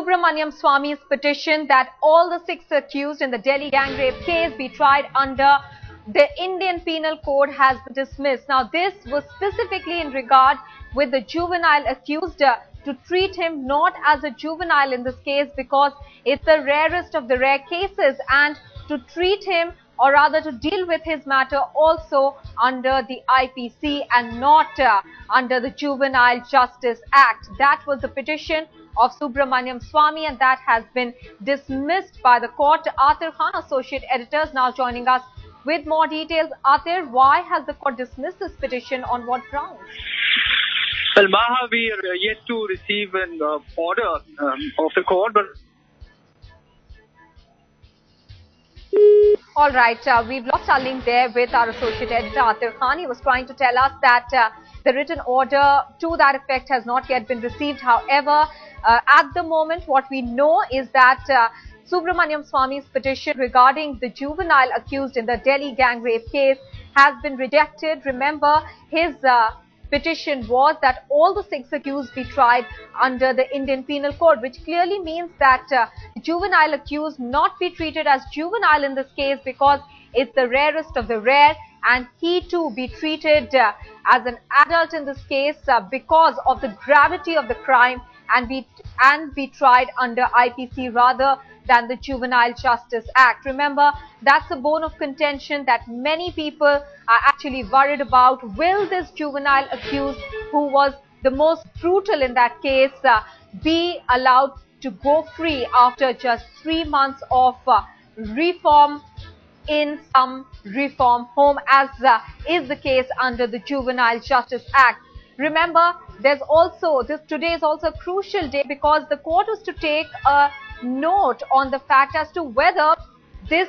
Swamy's petition that all the 6 accused in the Delhi gang rape case be tried under the Indian Penal Code has been dismissed. Now, this was specifically in regard with the juvenile accused to treat him not as a juvenile in this case because it's the rarest of the rare cases, and to treat him, or rather to deal with his matter also under the IPC and not under the Juvenile Justice Act. That was the petition of Subramanian Swamy, and that has been dismissed by the court. Atir Khan, Associate Editor, is now joining us with more details. Atir, why has the court dismissed this petition? On what grounds? Well, Maha, we are yet to receive an order of the court, but... All right, we've lost our link there with our Associate Editor, Atir Khan. He was trying to tell us that the written order to that effect has not yet been received. However, at the moment, what we know is that Subramanian Swamy's petition regarding the juvenile accused in the Delhi gang rape case has been rejected. Remember, his petition was that all the 6 accused be tried under the Indian Penal Code, which clearly means that juvenile accused not be treated as juvenile in this case because it's the rarest of the rare, and he too be treated as an adult in this case because of the gravity of the crime, and be tried under IPC rather than the Juvenile Justice Act. Remember, that's a bone of contention that many people are actually worried about. Will this juvenile accused, who was the most brutal in that case, be allowed to go free after just 3 months of reform in some reform home, as is the case under the Juvenile Justice Act? Remember, today is also a crucial day because the court was to take a note on the fact as to whether this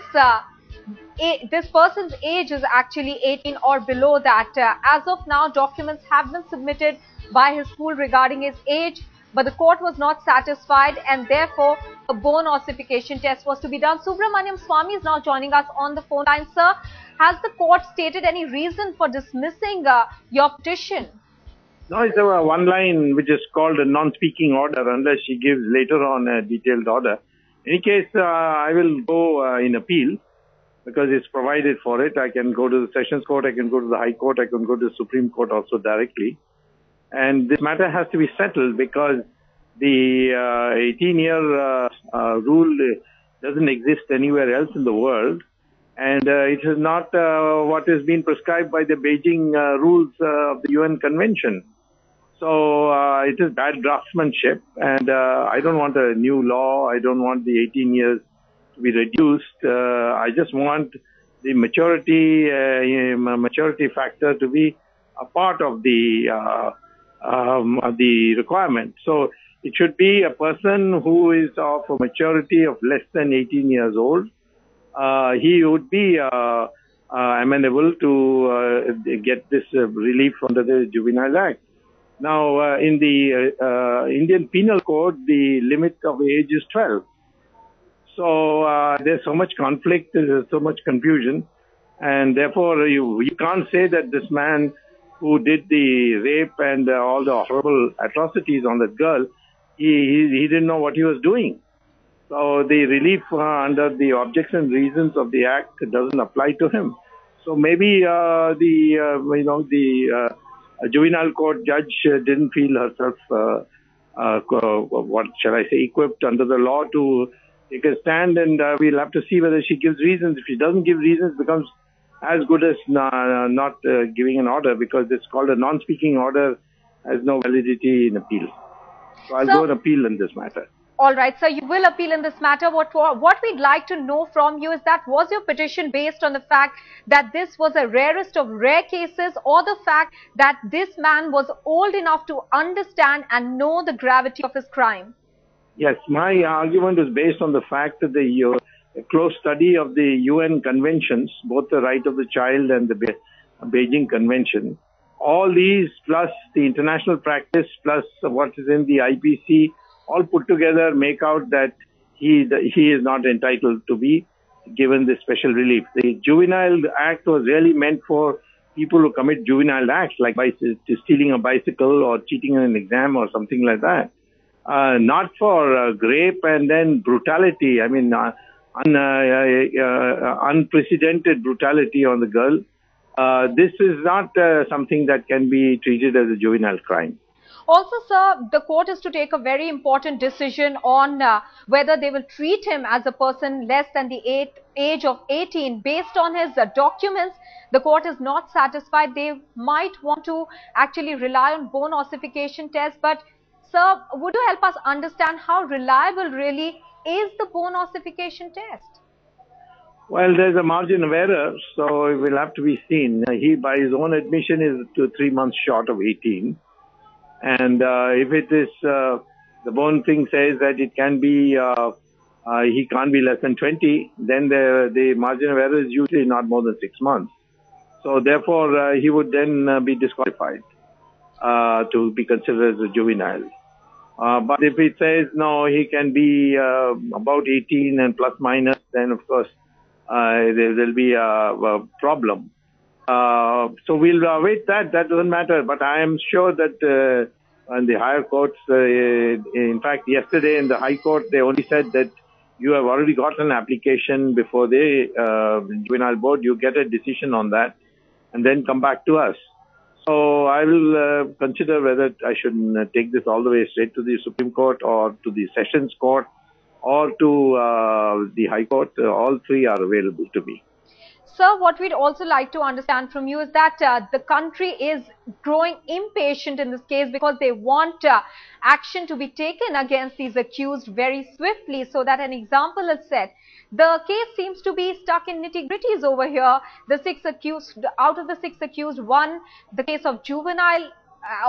person's age is actually 18 or below that. As of now, documents have been submitted by his school regarding his age, but the court was not satisfied, and therefore a bone ossification test was to be done. Subramanian Swamy is now joining us on the phone line. Sir, has the court stated any reason for dismissing your petition? No, it's one line which is called a non-speaking order unless she gives later on a detailed order. In any case, I will go in appeal because it's provided for it. I can go to the Sessions Court, I can go to the High Court, I can go to the Supreme Court also directly. And this matter has to be settled because the 18-year rule doesn't exist anywhere else in the world. And it is not what is being prescribed by the Beijing rules of the UN Convention. So it is bad draftsmanship, and I don't want a new law. I don't want the 18 years to be reduced. I just want the maturity factor to be a part of the requirement. So it should be a person who is of a maturity of less than 18 years old. He would be amenable to get this relief under the Juvenile Act. Now, in the Indian Penal Code, the limit of age is 12. So there's so much conflict, there's so much confusion, and therefore you can't say that this man who did the rape and all the horrible atrocities on that girl, he didn't know what he was doing. So the relief under the objects and reasons of the Act doesn't apply to him. So maybe a juvenile court judge didn't feel herself, what shall I say, equipped under the law to take a stand, and we'll have to see whether she gives reasons. If she doesn't give reasons, it becomes as good as not giving an order, because it's called a non-speaking order, has no validity in appeal. So I'll go and appeal in this matter. All right, sir, you will appeal in this matter. What we'd like to know from you is that, was your petition based on the fact that this was a rarest of rare cases, or the fact that this man was old enough to understand and know the gravity of his crime? Yes, my argument is based on the fact that the close study of the UN conventions, both the right of the child and the Beijing Convention, all these plus the international practice plus what is in the IPC, all put together make out that he is not entitled to be given this special relief. The Juvenile Act was really meant for people who commit juvenile acts like stealing a bicycle or cheating in an exam or something like that. not for rape and then brutality. I mean, unprecedented brutality on the girl. This is not something that can be treated as a juvenile crime. Also, sir, the court is to take a very important decision on whether they will treat him as a person less than the age of 18. Based on his documents, the court is not satisfied. They might want to actually rely on bone ossification test. But, sir, would you help us understand how reliable really is the bone ossification test? Well, there's a margin of error, so it will have to be seen. He, by his own admission, is 2 or 3 months short of 18. And if it is, the bone thing says that it can be, he can't be less than 20, then the margin of error is usually not more than 6 months. So therefore, he would then be disqualified to be considered as a juvenile. But if it says, no, he can be about 18 and plus minus, then of course, there will be a problem. So we'll await that. That doesn't matter. But I am sure that in the higher courts, in fact, yesterday in the High Court, they only said that you have already got an application before the Juvenile Board. You get a decision on that and then come back to us. So I will consider whether I should take this all the way straight to the Supreme Court or to the Sessions Court or to the High Court. All three are available to me. Sir, what we'd also like to understand from you is that the country is growing impatient in this case because they want action to be taken against these accused very swiftly, so that an example is set. The case seems to be stuck in nitty-gritties over here. The 6 accused, out of the 6 accused, one, the case of juvenile,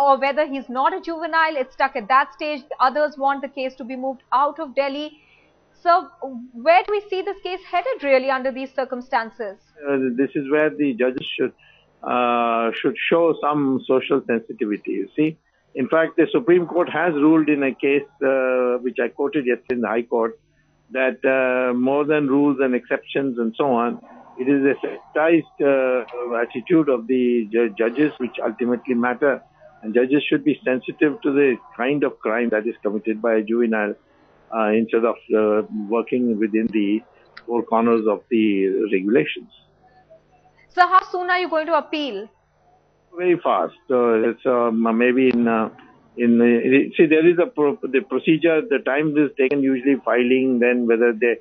or whether he's not a juvenile, it's stuck at that stage. The others want the case to be moved out of Delhi. So, where do we see this case headed really under these circumstances? This is where the judges should show some social sensitivity, you see. In fact, the Supreme Court has ruled in a case which I quoted yesterday in the High Court that more than rules and exceptions and so on, it is a sensitized attitude of the judges which ultimately matter. And judges should be sensitive to the kind of crime that is committed by a juvenile instead of working within the four corners of the regulations. So how soon are you going to appeal? Very fast. It's maybe see, there is the procedure. The time is taken usually filing, then whether the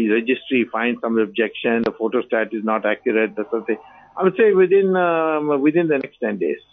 registry finds some objection, the photostat is not accurate, that sort of thing. I would say within the next 10 days.